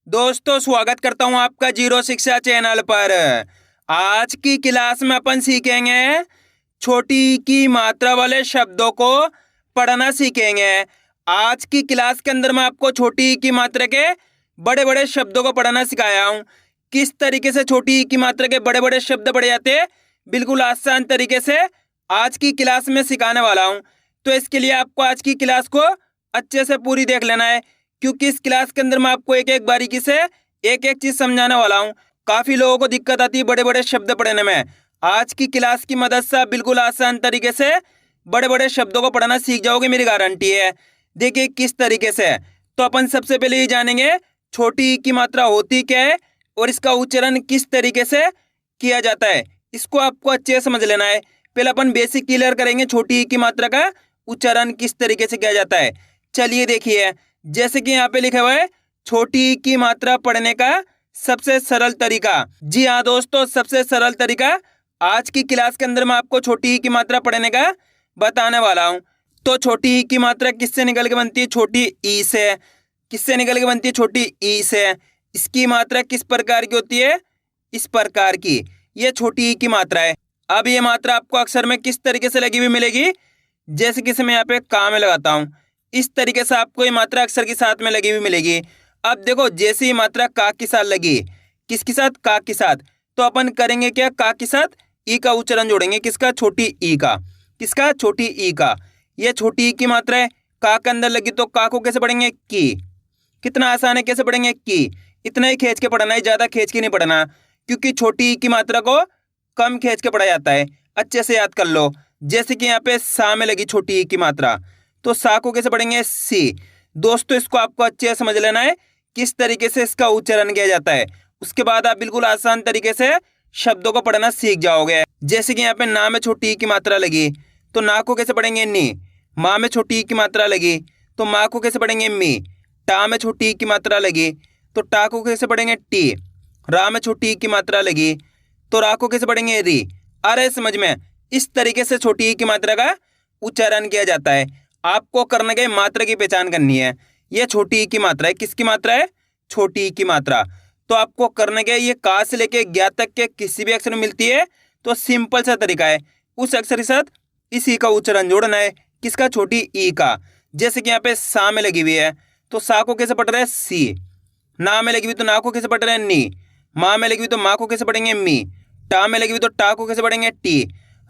दोस्तों स्वागत करता हूं आपका जीरो शिक्षा चैनल पर। आज की क्लास में अपन सीखेंगे छोटी ई की मात्रा वाले शब्दों को पढ़ना सीखेंगे। आज की क्लास के अंदर मैं आपको छोटी ई की मात्रा के बड़े बड़े शब्दों को पढ़ना सिखाया हूं। किस तरीके से छोटी ई की मात्रा के बड़े बड़े शब्द पढ़े जाते हैं बिल्कुल आसान तरीके से आज की क्लास में सिखाने वाला हूं। तो इसके लिए आपको आज की क्लास को अच्छे से पूरी देख लेना है, क्योंकि इस क्लास के अंदर मैं आपको एक एक बारीकी से एक एक चीज समझाने वाला हूँ। काफी लोगों को दिक्कत आती है बड़े बड़े शब्द पढ़ने में। आज की क्लास की मदद से आप बिल्कुल आसान तरीके से बड़े बड़े शब्दों को पढ़ना सीख जाओगे, मेरी गारंटी है। देखिए किस तरीके से। तो अपन सबसे पहले ये जानेंगे छोटी ई की मात्रा होती क्या है और इसका उच्चारण किस तरीके से किया जाता है। इसको आपको अच्छे से समझ लेना है। पहले अपन बेसिक क्लियर करेंगे छोटी ई की मात्रा का उच्चारण किस तरीके से किया जाता है। चलिए देखिए, जैसे कि यहाँ पे लिखा हुआ है छोटी ई की मात्रा पढ़ने का सबसे सरल तरीका। जी हाँ दोस्तों, सबसे सरल तरीका आज की क्लास के अंदर मैं आपको छोटी ई की मात्रा पढ़ने का बताने वाला हूँ। तो छोटी ई की मात्रा किससे निकल के बनती है? छोटी ई से। किससे निकल के बनती है? छोटी ई से। इसकी मात्रा किस प्रकार की होती है? इस प्रकार की। ये छोटी ई की मात्रा है। अब ये मात्रा आपको अक्षर में किस तरीके से लगी हुई मिलेगी? जैसे कि मैं यहाँ पे का में लगाता हूँ, इस तरीके से आपको ये मात्रा अक्षर के साथ में लगी हुई मिलेगी। अब देखो, जैसे ही मात्रा का के साथ लगी, किसके साथ? का के साथ। तो अपन करेंगे क्या? का के साथ ई का उच्चारण जोड़ेंगे। किसका? छोटी ई का। किसका? छोटी ई का। ये छोटी ई की मात्रा है, का के अंदर लगी, तो का को कैसे पढ़ेंगे? की। कितना आसान है, कैसे पढ़ेंगे? की। इतना ही खींच के पढ़ना है, ज्यादा खींच के नहीं पढ़ना, क्योंकि छोटी ई की मात्रा को कम खींच के पढ़ा जाता है। अच्छे से याद कर लो। जैसे कि यहाँ पे सा में लगी छोटी ई की मात्रा, तो सा को कैसे पढ़ेंगे? सी। दोस्तों इसको आपको अच्छे से समझ लेना है किस तरीके से इसका उच्चारण किया जाता है। उसके बाद आप बिल्कुल आसान तरीके से शब्दों को पढ़ना सीख जाओगे। जैसे कि यहाँ पे ना में छोटी ई की मात्रा लगी, तो ना को कैसे पढ़ेंगे? नी। माँ में छोटी ई की मात्रा लगी, तो माँ को कैसे पढ़ेंगे? मी। टा में छोटी ई की मात्रा लगी, तो टा को कैसे पढ़ेंगे? टी। रा में छोटी ई की मात्रा लगी, तो रा को कैसे पढ़ेंगे? री। आ रहा है समझ में? इस तरीके से छोटी ई की मात्रा का उच्चारण किया जाता है। आपको करने के मात्रा की पहचान करनी है। यह छोटी ई की मात्रा है। किसकी मात्रा है? छोटी ई की मात्रा। तो आपको करने के ये का से लेके ज्ञा तक के किसी भी अक्षर में मिलती है, तो सिंपल सा तरीका है, उस अक्षर के साथ इस ई का उच्चारण जोड़ना है। किसका? छोटी ई का। जैसे कि यहाँ पे सा में लगी हुई है, तो सा को कैसे पढ़ रहे हैं? सी। ना में लगी हुई, तो ना को कैसे पढ़ रहे हैं? नी। माँ में लगी हुई, तो माँ को कैसे पढ़ेंगे? मी। टा में लगी हुई, तो टा को कैसे पढ़ेंगे? टी।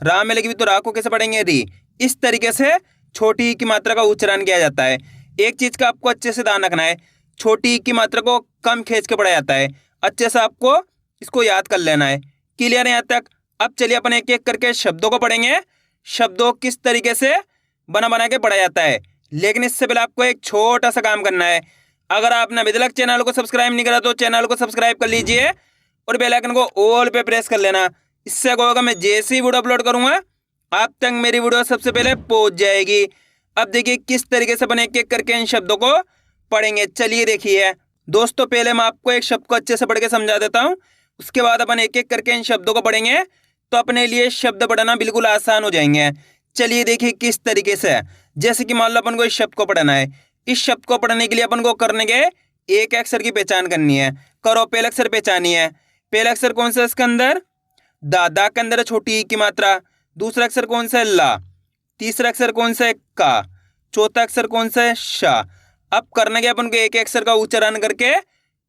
रा में लगी हुई, तो रा को कैसे पढ़ेंगे? री। इस तरीके से छोटी ई की मात्रा का उच्चारण किया जाता है। एक चीज का आपको अच्छे से ध्यान रखना है, छोटी ई की मात्रा को कम खींच के पढ़ा जाता है। अच्छे से आपको इसको याद कर लेना है। क्लियर है यहाँ तक? अब चलिए अपन एक एक करके शब्दों को पढ़ेंगे। शब्दों किस तरीके से बना बना के पढ़ा जाता है। लेकिन इससे पहले आपको एक छोटा सा काम करना है। अगर आपने अभी तक चैनल को सब्सक्राइब नहीं करा तो चैनल को सब्सक्राइब कर लीजिए और बेल आइकन को ऑल पे प्रेस कर लेना। इससे क्या होगा, मैं जैसे ही वीडियो अपलोड करूंगा आप तक मेरी वीडियो सबसे पहले पहुंच जाएगी। अब देखिए किस तरीके से अपन एक एक करके इन शब्दों को पढ़ेंगे। चलिए देखिए दोस्तों, पहले मैं आपको एक शब्द को अच्छे से पढ़ के समझा देता हूं, उसके बाद अपन एक एक करके इन शब्दों को पढ़ेंगे, तो अपने लिए शब्द पढ़ना बिल्कुल आसान हो जाएंगे। चलिए देखिए किस तरीके से। जैसे कि मान लो अपन को इस शब्द को पढ़ना है। इस शब्द को पढ़ने के लिए अपन को करने के एक अक्षर की पहचान करनी है। करो, पहला अक्षर पहचानी है। पहला अक्षर कौन सा है इसके अंदर? दा। दा के अंदर छोटी ई की मात्रा। दूसरा अक्षर कौन सा है? ला। तीसरा अक्षर कौन सा है? का। चौथा अक्षर कौन सा है? शा। अब करने के अपन को एक अक्षर का उच्चारण करके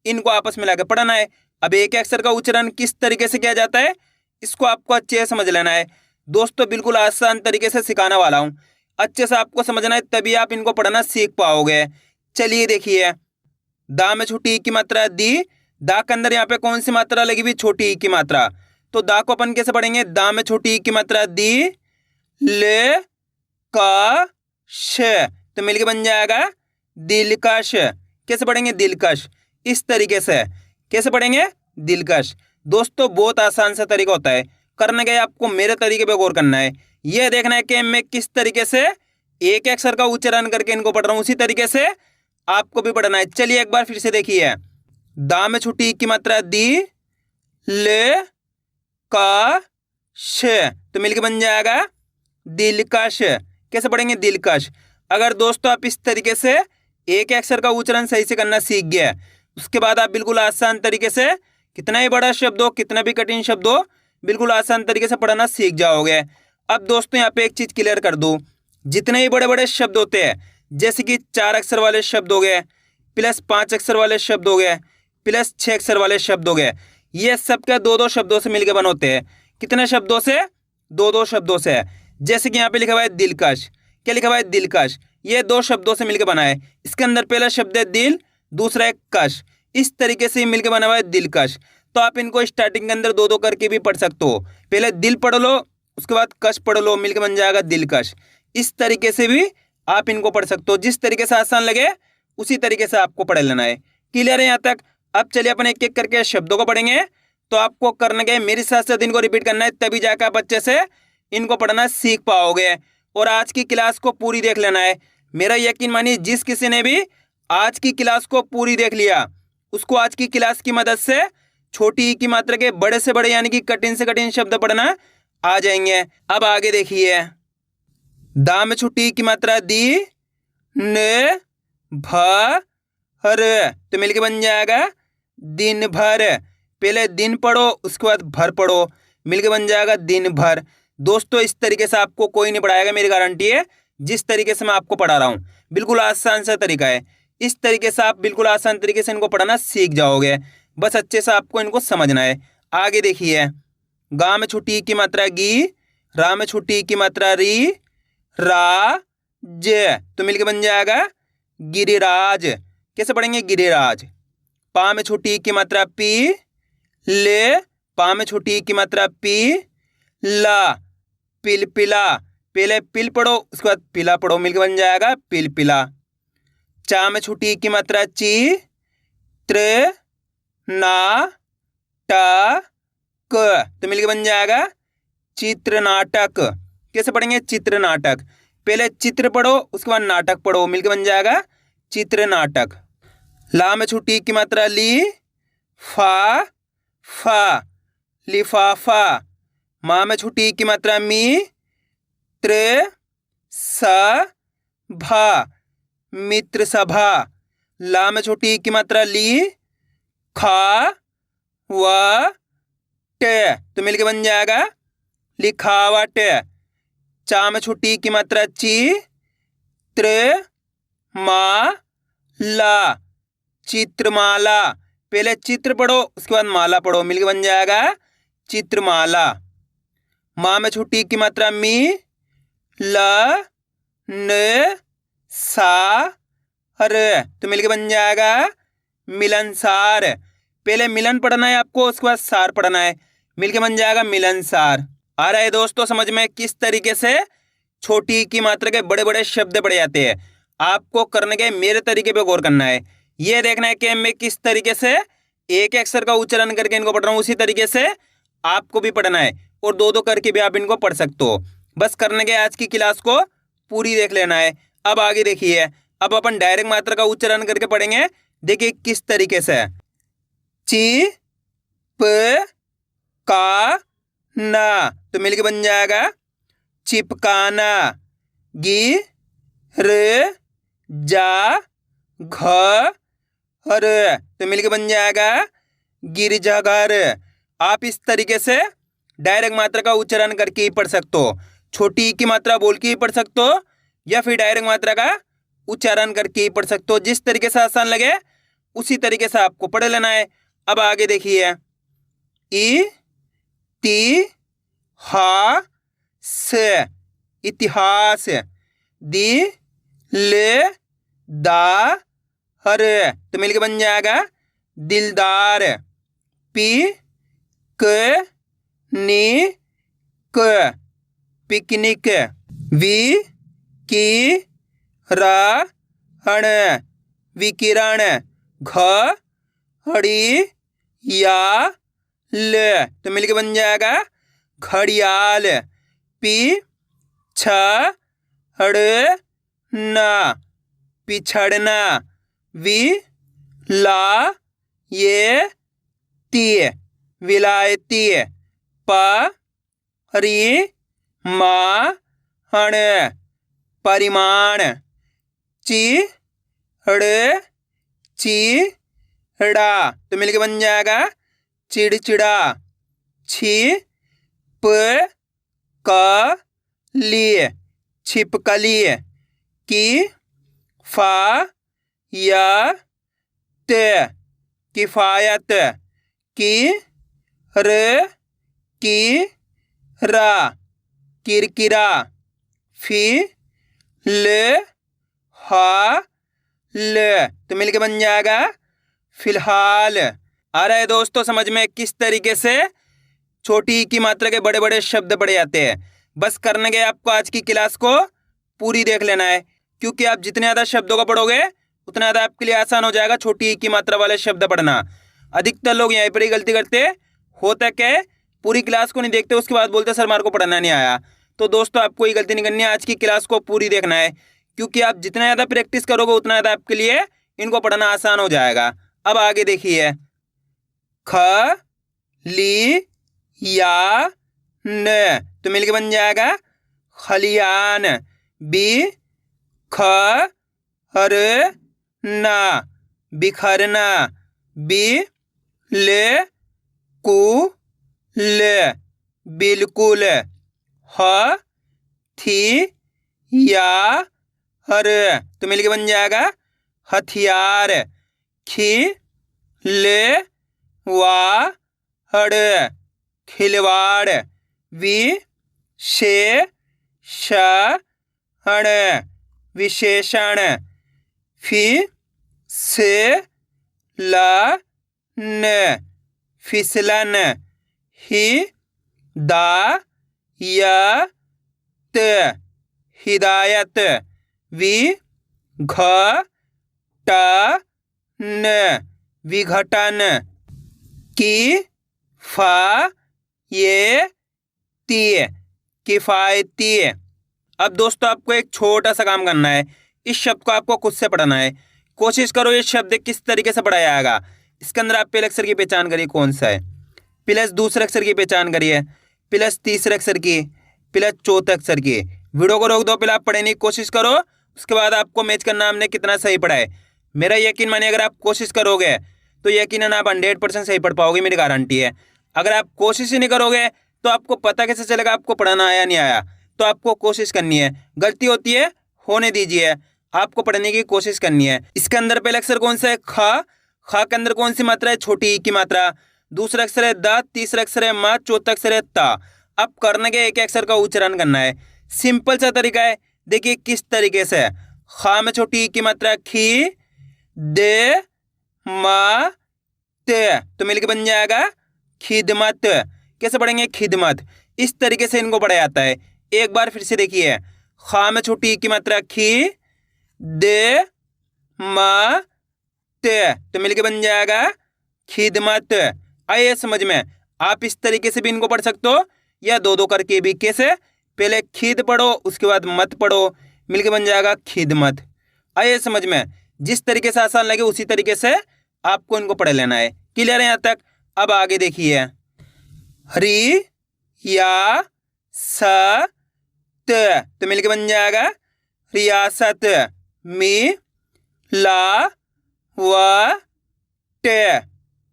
इनको आपस में लाकर पढ़ना है। अब एक अक्षर का उच्चारण किस तरीके से किया जाता है इसको आपको अच्छे से समझ लेना है। दोस्तों बिल्कुल आसान तरीके से सिखाने वाला हूँ, अच्छे से आपको समझना है, तभी आप इनको पढ़ना सीख पाओगे। चलिए देखिए, दा में छोटी ई की मात्रा दी। दा के अंदर यहाँ पे कौन सी मात्रा लगी हुई? छोटी ई की मात्रा। तो दा को अपन कैसे पढ़ेंगे? दा में छोटी ई की मात्रा दी, ले, का, श। तो मिलके बन जाएगा दिलकश। कैसे पढ़ेंगे? दिलकश। इस तरीके से कैसे पढ़ेंगे? दिलकश। दोस्तों बहुत आसान सा तरीका होता है, करने के आपको मेरे तरीके पे गौर करना है। यह देखना है कि मैं किस तरीके से एक अक्षर का उच्चारण करके इनको पढ़ रहा हूँ, उसी तरीके से आपको भी पढ़ना है। चलिए एक बार फिर से देखिए, दा में छोटी ई की मात्रा दी, ले, का, श। तो मिलके बन जाएगा दिलकश। कैसे पढ़ेंगे? दिलकश। अगर दोस्तों आप इस तरीके से एक अक्षर का उच्चारण सही से करना सीख गया, उसके बाद आप बिल्कुल आसान तरीके से कितना ही बड़ा शब्द हो, कितना भी कठिन शब्द हो, बिल्कुल आसान तरीके से पढ़ना सीख जाओगे। अब दोस्तों यहाँ पे एक चीज क्लियर कर दूं, जितने ही बड़े बड़े शब्द होते हैं, जैसे कि 4 अक्षर वाले शब्द हो गए, प्लस 5 अक्षर वाले शब्द हो गए, प्लस 6 अक्षर वाले शब्द हो गए, ये सब क्या 2-2 शब्दों से मिलकर बने होते हैं। कितने शब्दों से? 2-2 शब्दों से। जैसे कि यहाँ पे लिखा हुआ है दिलकश, क्या लिखा हुआ है? दिलकश। ये 2 शब्दों से मिलकर बना है। इसके अंदर पहला शब्द है दिल, दूसरा है कश, इस तरीके से मिलकर बना हुआ है दिलकश। तो आप इनको स्टार्टिंग के अंदर 2-2 करके भी पढ़ सकते हो। पहले दिल पढ़ लो, उसके बाद कश पढ़ लो, मिलकर बन जाएगा दिलकश। इस तरीके से भी आप इनको पढ़ सकते हो। जिस तरीके से आसान लगे उसी तरीके से आपको पढ़ लेना है। क्लियर है यहाँ तक? अब चलिए अपन एक एक करके शब्दों को पढ़ेंगे। तो आपको करने के मेरे साथ साथ इनको रिपीट करना है, तभी जाकर आप अच्छे से इनको पढ़ना सीख पाओगे। और आज की क्लास को पूरी देख लेना है। मेरा यकीन मानिए, जिस किसी ने भी आज की क्लास को पूरी देख लिया, उसको आज की क्लास की मदद से छोटी ई की मात्रा के बड़े से बड़े यानी कि कठिन से कठिन शब्द पढ़ना आ जाएंगे। अब आगे देखिए, दा में छोटी ई की मात्रा दी, न भर, तो मिलके बन जाएगा दिन भर। पहले दिन पढ़ो, उसके बाद भर पढ़ो, मिलके बन जाएगा दिन भर। दोस्तों इस तरीके से आपको कोई नहीं पढ़ाएगा, मेरी गारंटी है। जिस तरीके से मैं आपको पढ़ा रहा हूँ बिल्कुल आसान सा तरीका है। इस तरीके से आप बिल्कुल आसान तरीके से इनको पढ़ना सीख जाओगे। बस अच्छे से आपको इनको समझना है। आगे देखिए, गा में छोटी ई की मात्रा गी, रा में छोटी ई की मात्रा री, रा ज, तो मिलके बन जाएगा गिरिराज। कैसे पढ़ेंगे? गिरिराज। पा में छोटी ई की मात्रा पी, ले, पा में छोटी ई की मात्रा पी, ला, पिलपिला। पहले पिल पढ़ो, उसके बाद पिला पढ़ो, मिलके बन जाएगा पिलपिला। चा में छोटी ई की मात्रा ची, त्र, ना, टा, क, तो मिलके बन जाएगा चित्र नाटक। कैसे पढ़ेंगे? चित्र नाटक। पहले चित्र पढ़ो, उसके बाद नाटक पढ़ो, मिलके बन जाएगा चित्र नाटक। ला में छोटी ई की मात्रा ली, फा, फा, लिफाफा। मा में छोटी ई की मात्रा मी, त्र, सा, भा, मित्र सभा। ला में छोटी ई की मात्रा ली, खा, व, ट, तो मिलके बन जाएगा लिखावट। चा में छोटी ई की मात्रा ची, त्र, मा, ला, चित्रमाला। पहले चित्र पढ़ो, उसके बाद माला पढ़ो, मिलके बन जाएगा चित्रमाला। माँ में छोटी की मात्रा मी, ल, न, सा, र, तो मिलके बन जाएगा मिलनसार। पहले मिलन पढ़ना है आपको, उसके बाद सार पढ़ना है, मिलके बन जाएगा मिलनसार। आ रहा है दोस्तों समझ में किस तरीके से छोटी की मात्रा के बड़े बड़े शब्द पढ़े जाते हैं? आपको करने के मेरे तरीके पे गौर करना है। ये देखना है कि मैं किस तरीके से एक अक्षर का उच्चारण करके इनको पढ़ रहा हूँ, उसी तरीके से आपको भी पढ़ना है। और 2-2 करके भी आप इनको पढ़ सकते हो। बस करने के आज की क्लास को पूरी देख लेना है। अब आगे देखिए, अब अपन डायरेक्ट मात्रा का उच्चारण करके पढ़ेंगे। देखिए किस तरीके से, ची, प, का, ना, तो मिलके बन जाएगा चिपकाना। गी, र, जा, घ, र, तो मिलके बन जाएगा गिरजाघर। आप इस तरीके से डायरेक्ट मात्रा का उच्चारण करके ही पढ़ सकते हो। छोटी ई की मात्रा बोल के ही पढ़ सकते हो, या फिर डायरेक्ट मात्रा का उच्चारण करके ही पढ़ सकते हो। जिस तरीके से आसान लगे उसी तरीके से आपको पढ़ लेना है। अब आगे देखिए, इ, ति, हा, स, इतिहास। दी, ले, दा, हर, तो मिलके बन जाएगा दिलदार। पी, क, नी, क, पिकनिक। वी, की, रा, हण, विकिरण। घ, हड़ी, या, ल, तो मिलके बन जाएगा घड़ियाल। पी, छ, हड़, ना, पिछड़ना। वि, ला, ये, ती, विलायती। प, रि, मा, हण, परिमाण। चि, हड़, ची, ड़ा तो मिलके बन जाएगा चिड़चिड़ा। छी प क ली छिपकली। की फा या त किफायत। की र की रा किरकिरा। फी ल हा ल तो मिलके बन जाएगा फिलहाल। आ रहा है दोस्तों समझ में किस तरीके से छोटी की मात्रा के बड़े बड़े शब्द पड़े जाते हैं। बस करने के आपको आज की क्लास को पूरी देख लेना है, क्योंकि आप जितने ज़्यादा शब्दों को पढ़ोगे उतना ज़्यादा आपके लिए आसान हो जाएगा छोटी की मात्रा वाले शब्द पढ़ना। अधिकतर लोग यहीं पर ही गलती करते होता क्या है, पूरी क्लास को नहीं देखते, उसके बाद बोलते सर मार को पढ़ना नहीं आया। तो दोस्तों आपको ये गलती नहीं करनी है, आज की क्लास को पूरी देखना है, क्योंकि आप जितना ज़्यादा प्रैक्टिस करोगे उतना ज़्यादा आपके लिए इनको पढ़ना आसान हो जाएगा। अब आगे देखिए, ख ली या न तो मिलके बन जाएगा खलियान। बी ख हर ना बिखरना। बी ले कु ल बिल्कुल। ह थी या हर तो मिलके बन जाएगा हथियार। खी ले वा हड़ खिलवाड़। वि शे षण विशेषण। फि से ला न फिसलन। हि दा या त हिदायत। वि घ ट न विघटन। की फा ये ती किफायती। अब दोस्तों आपको एक छोटा सा काम करना है, इस शब्द को आपको खुद से पढ़ना है। कोशिश करो ये शब्द किस तरीके से पढ़ा जाएगा। इसके अंदर आप पहले अक्षर की पहचान करिए कौन सा है, प्लस दूसरे अक्षर की पहचान करिए, प्लस तीसरे अक्षर की, प्लस चौथे अक्षर की। वीडियो को रोक दो, पहले आप पढ़ने की कोशिश करो, उसके बाद आपको मैच करना हमने कितना सही पढ़ा है। मेरा यकीन मानिए अगर आप कोशिश करोगे तो यकीनन आप 100% सही पढ़ पाओगे, मेरी गारंटी है। अगर आप कोशिश ही नहीं करोगे तो आपको पता कैसे चलेगा आपको पढ़ना आया नहीं आया। तो आपको कोशिश करनी है, गलती होती है होने दीजिए, आपको पढ़ने की कोशिश करनी है। इसके अंदर पहला अक्षर कौन सा है, ख। ख के अंदर कौन सी मात्रा है, छोटी ई की मात्रा। दूसरा अक्षर है द, तीसरा अक्षर है म, चौथा अक्षर है ता। अब करने के एक अक्षर का उच्चारण करना है, सिंपल सा तरीका है। देखिए किस तरीके से, ख में छोटी ई की मात्रा खी दे म ते तो मिलके बन जाएगा खिदमत। कैसे पढ़ेंगे, खिदमत। इस तरीके से इनको पढ़ा जाता है। एक बार फिर से देखिए, खा में छोटी की मात्रा खी दे म ते तो मिलके बन जाएगा खिदमत। आइए समझ में, आप इस तरीके से भी इनको पढ़ सकते हो या दो दो करके भी। कैसे, पहले खिद पढ़ो उसके बाद मत पढ़ो, मिलके बन जाएगा खिदमत। आइए समझ में, जिस तरीके से आसान लगे उसी तरीके से आपको इनको पढ़ लेना है। क्लियर है यहाँ तक। अब आगे देखिए, री या स त तो मिलके बन जाएगा रियासत। मी ला व ट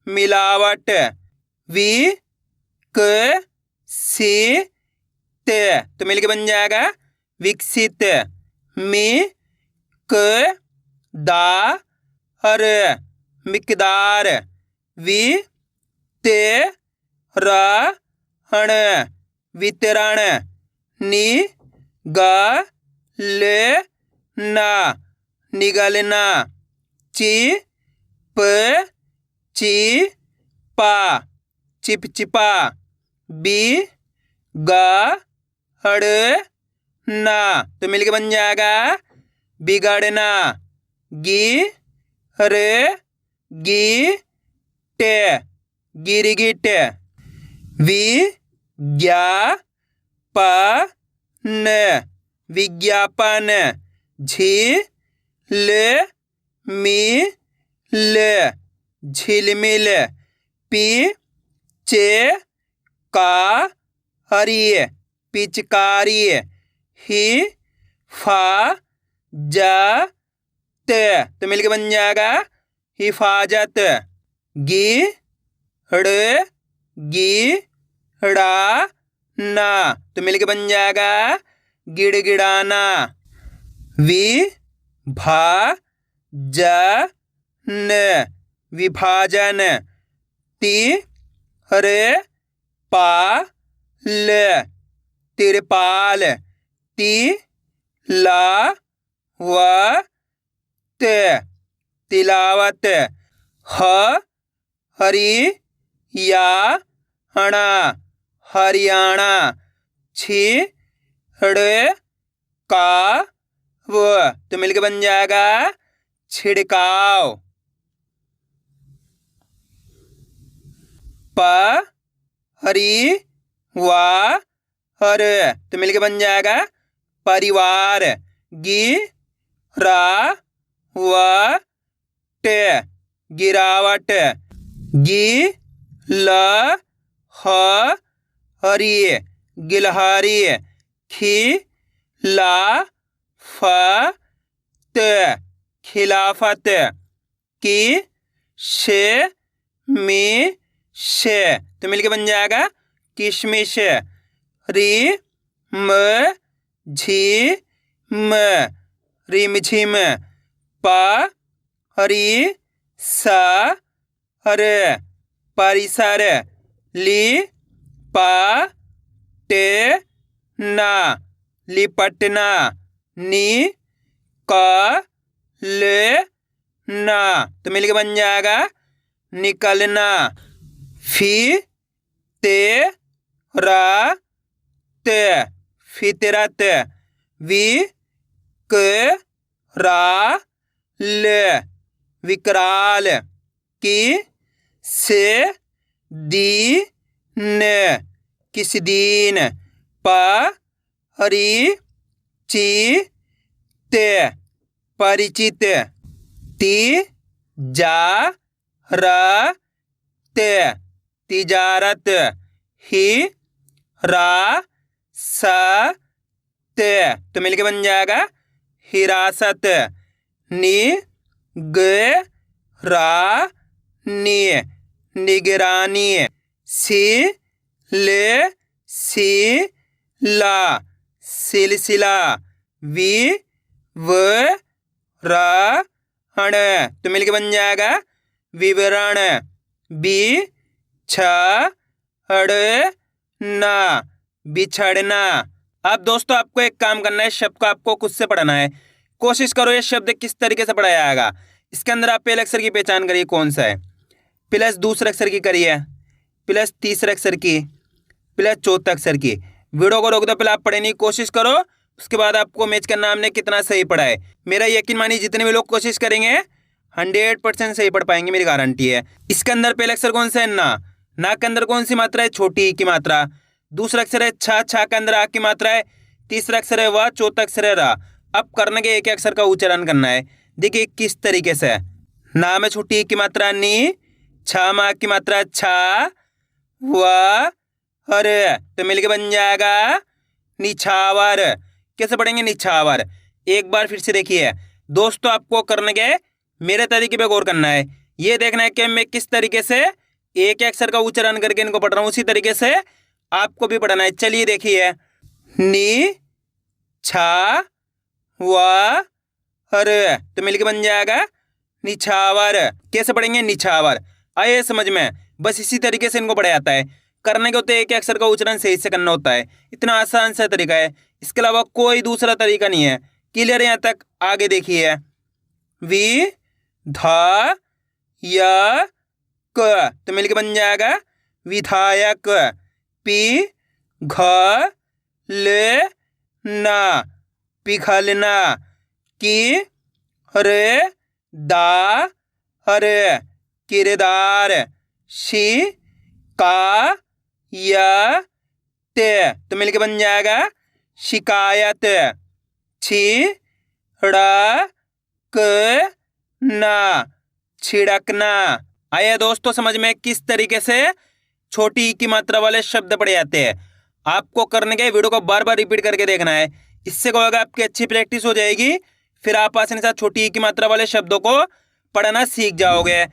मिलावट। वी क सी त तो मिलके बन जाएगा विकसित। मी क दा हर मिकदार। वि ते हण वितरण। नि ग ले ना निगलना। चि प ची पा चिपचिपा। बी ग हड़ ना तो मिलके बन जाएगा बिगड़ना। गी रे गी टे गिरगिट। वि ज्ञा प न विज्ञापन। झी ल मी ल झिलमिल। पी चे का हरी पिचकारी। ही फा जा त तो मिलके बन जाएगा हिफाजत। गी ड़ गी ड़ा ना, तो मिलके बन जाएगा गिड़गिड़ाना। वि भा ज न विभाजन। ति रे पा ल तिरपाल। ति ला व त तिलावत। ह हरी या हणा हरियाणा। छी ड़ का व, तो मिलके बन जाएगा छिड़काव। प हरी वा हर, तो मिलके बन जाएगा परिवार। गी रा व ट गिरावट। गी ल ह हरी गिलहरी। खी ला फ त खिलाफत। की शे मी शे, तो मिलके बन जाएगा किशमिश। री म झी म रिमझिम। प हरी सा हर परिसर। ली पा टे ना लिपटना। नी का ले ना, तो मिलके बन जाएगा निकलना। फी ते रा त फितरत। वि क रा ल विकराल। की से दी न किस दिन। प हरी ची ते परिचित। ति जा रा ते तिजारत। ही रा सा ते, तो मिलके बन जाएगा हिरासत। नी ग रा नी निगरानी। सी ले सी ला सिलसिला। वि व रा हण, तो मिलके बन जाएगा विवरण। बी छ हड़ ना बिछड़ना। अब दोस्तों आपको एक काम करना है, शब्द को आपको खुद से पढ़ना है। कोशिश करो ये शब्द किस तरीके से पढ़ाया जाएगा। इसके अंदर आप पहले अक्षर की पहचान करिए कौन सा है, प्लस दूसरे अक्षर की करिए, प्लस तीसरे अक्षर की, प्लस चौथे अक्षर की। वीडियो को रोक दो, पहले आप पढ़ने की कोशिश करो, उसके बाद आपको मैच करना हमने कितना सही पढ़ा है। मेरा यकीन मानिए जितने भी लोग कोशिश करेंगे 100% सही पढ़ पाएंगे, मेरी गारंटी है। इसके अंदर पहले अक्षर कौन सा है, ना। ना के अंदर कौन सी मात्रा है, छोटी की मात्रा। दूसरा अक्षर है छा, छा के अंदर आ की मात्रा है। तीसरा अक्षर है व, चौथा अक्षर है रा। अब करने के एक अक्षर का उच्चारण करना है। देखिए किस तरीके से। ना में छोटी की मात्रा नी, छा में की मात्रा छा, व हर, तो मिलके बन जाएगा निछावर। कैसे पढ़ेंगे, निछावर। एक बार फिर से देखिए दोस्तों, आपको करने के मेरे तरीके पे गौर करना है। ये देखना है कि मैं किस तरीके से एक अक्षर का उच्चारण करके इनको पढ़ रहा हूँ, उसी तरीके से आपको भी पढ़ना है। चलिए देखिए, नी छा व हर, तो मिलके बन जाएगा निछावर। कैसे पढ़ेंगे, निछावर। आइए समझ में, बस इसी तरीके से इनको पढ़ा जाता है। करने के होते एक अक्षर का उच्चारण सही से करना होता है, इतना आसान सा तरीका है। इसके अलावा कोई दूसरा तरीका नहीं है। क्लियर है यहाँ तक? आगे देखिए, वि धा य क, तो मिलके बन जाएगा विधायक। पी घ ल ना पिघलना। की रे दा हर किरदार। शी का या ते, तो मिलके बन जाएगा शिकायत। छी ड़ा क ना छिड़कना। आइए दोस्तों समझ में किस तरीके से छोटी की मात्रा वाले शब्द पढ़े जाते हैं। आपको करने के वीडियो को बार बार रिपीट करके देखना है, इससे क्या होगा, आपकी अच्छी प्रैक्टिस हो जाएगी। फिर आप आसानी से छोटी की मात्रा वाले शब्दों को पढ़ना सीख जाओगे।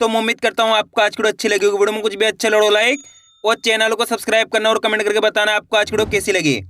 तो मैं उम्मीद करता हूँ आपको आज की वीडियो अच्छी लगी होगी। वीडियो में कुछ भी अच्छा लगे लाइक और चैनल को सब्सक्राइब करना और कमेंट करके बताना आपको आज की वीडियो कैसी लगी।